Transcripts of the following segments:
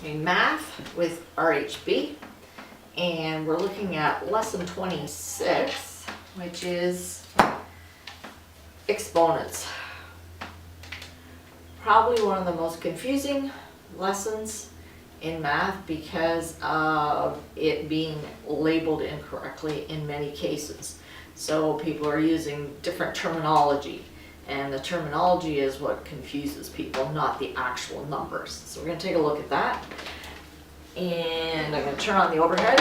continuing math with RHB, and we're looking at lesson 26, which is exponents. Probably one of the most confusing lessons in math because of it being labeled incorrectly in many cases. So people are using different terminology, and the terminology is what confuses people, not the actual numbers. So we're going to take a look at that. And I'm going to turn on the overhead.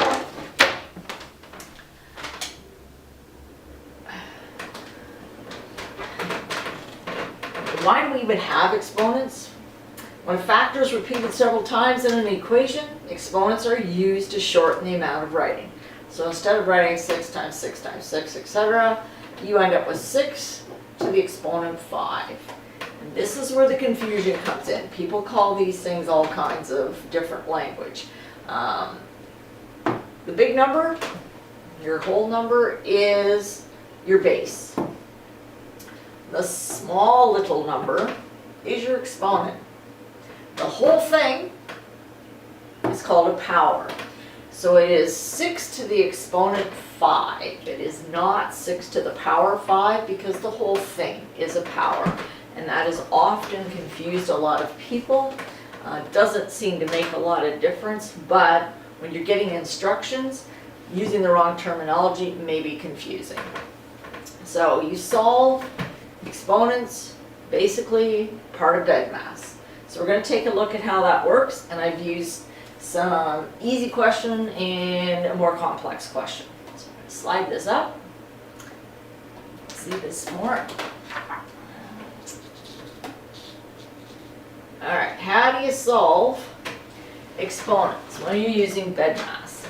Why do we even have exponents? When a factor is repeated several times in an equation, exponents are used to shorten the amount of writing. So instead of writing 6 times 6 times 6, etc., you end up with 6 to the exponent 5. And this is where the confusion comes in. People call these things all kinds of different language. The big number, your whole number, is your base. The small little number is your exponent. The whole thing is called a power. So it is 6 to the exponent 5. It is not 6 to the power 5 because the whole thing is a power. And that has often confused a lot of people. Doesn't seem to make a lot of difference, but when you're getting instructions, using the wrong terminology may be confusing. So you solve exponents, basically part of BEDMAS. So we're going to take a look at how that works, and I've used some easy question and a more complex question. So I'm going to slide this up. See this more. Alright, how do you solve exponents when you're using BEDMAS?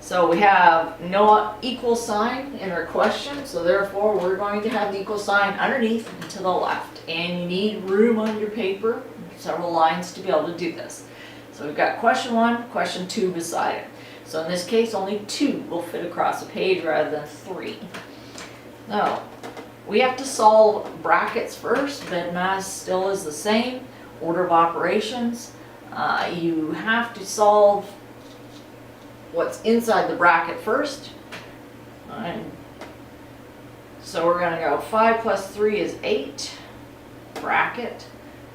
So we have no equal sign in our question, so therefore we're going to have the equal sign underneath and to the left. And you need room on your paper, several lines, to be able to do this. So we've got question 1, question 2 beside it. So in this case, only 2 will fit across the page rather than 3. Now, we have to solve brackets first. BEDMAS still is the same. Order of operations. You have to solve what's inside the bracket first. So we're going to go 5 plus 3 is 8. Bracket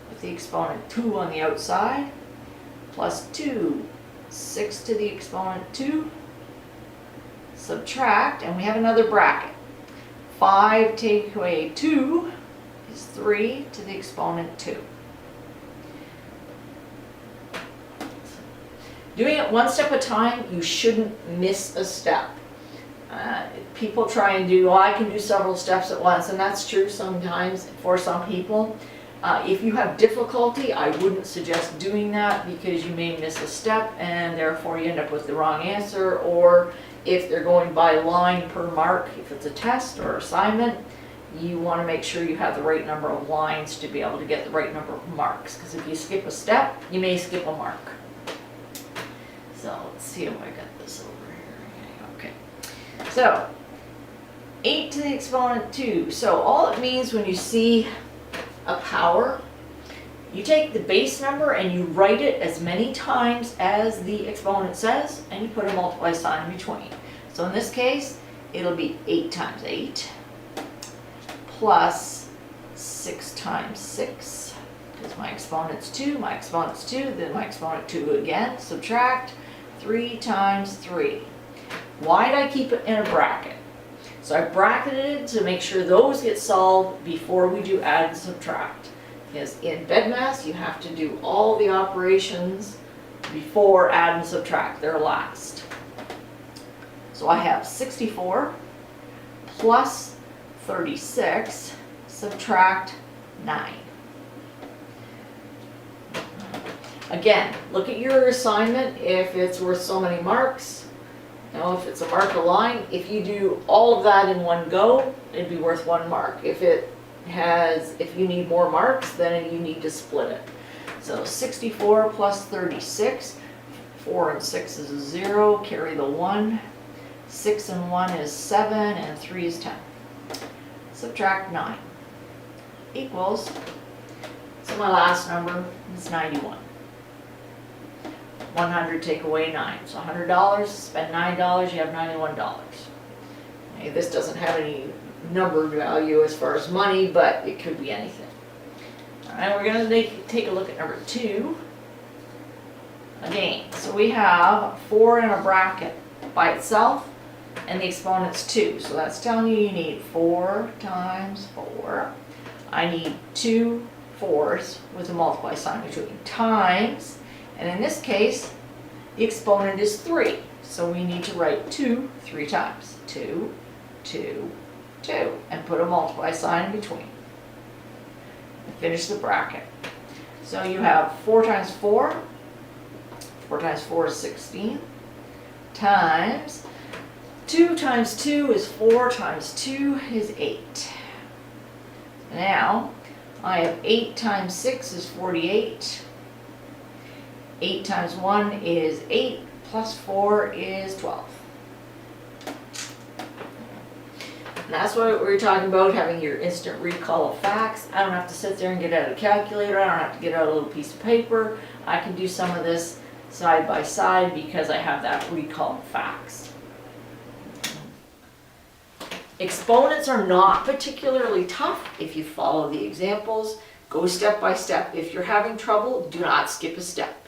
with the exponent 2 on the outside. Plus 2, 6 to the exponent 2. Subtract, and we have another bracket. 5 take away 2 is 3 to the exponent 2. Doing it one step at a time, you shouldn't miss a step. People try and do, oh, I can do several steps at once, and that's true sometimes for some people. If you have difficulty, I wouldn't suggest doing that because you may miss a step and therefore you end up with the wrong answer. Or if they're going by line per mark, if it's a test or assignment, you want to make sure you have the right number of lines to be able to get the right number of marks. Because if you skip a step, you may skip a mark. So let's see if I got this over here. Okay. So 8 to the exponent 2. So all it means when you see a power, you take the base number and you write it as many times as the exponent says, and you put a multiply sign in between. So in this case, it'll be 8 times 8 plus 6 times 6, because my exponent's 2, my exponent's 2, then my exponent 2 again. Subtract 3 times 3. Why did I keep it in a bracket? So I bracketed it to make sure those get solved before we do add and subtract. Because in BEDMAS, you have to do all the operations before add and subtract. They're last. So I have 64 plus 36, subtract 9. Again, look at your assignment if it's worth so many marks. You know, if it's a mark a line, if you do all of that in one go, it'd be worth 1 mark. If you need more marks, then you need to split it. So 64 plus 36, 4 and 6 is 0, carry the 1. 6 and 1 is 7, and 3 is 10. Subtract 9 equals, so my last number is 91. 100 take away 9. So $100, spend $9, you have $91. Okay, this doesn't have any number value as far as money, but it could be anything. All right, we're going to take a look at number 2. Again, so we have 4 in a bracket by itself, and the exponent's 2. So that's telling you need 4 times 4. I need 2 4s with a multiply sign between, times, and in this case, the exponent is 3. So we need to write 2 3 times. 2, 2, 2, and put a multiply sign in between. And finish the bracket. So you have 4 times 4. 4 times 4 is 16, times 2 times 2 is 4 times 2 is 8. Now, I have 8 times 6 is 48. 8 times 1 is 8, plus 4 is 12. And that's what we were talking about, having your instant recall of facts. I don't have to sit there and get out a calculator. I don't have to get out a little piece of paper. I can do some of this side by side because I have that recall of facts. Exponents are not particularly tough if you follow the examples. Go step by step. If you're having trouble, do not skip a step.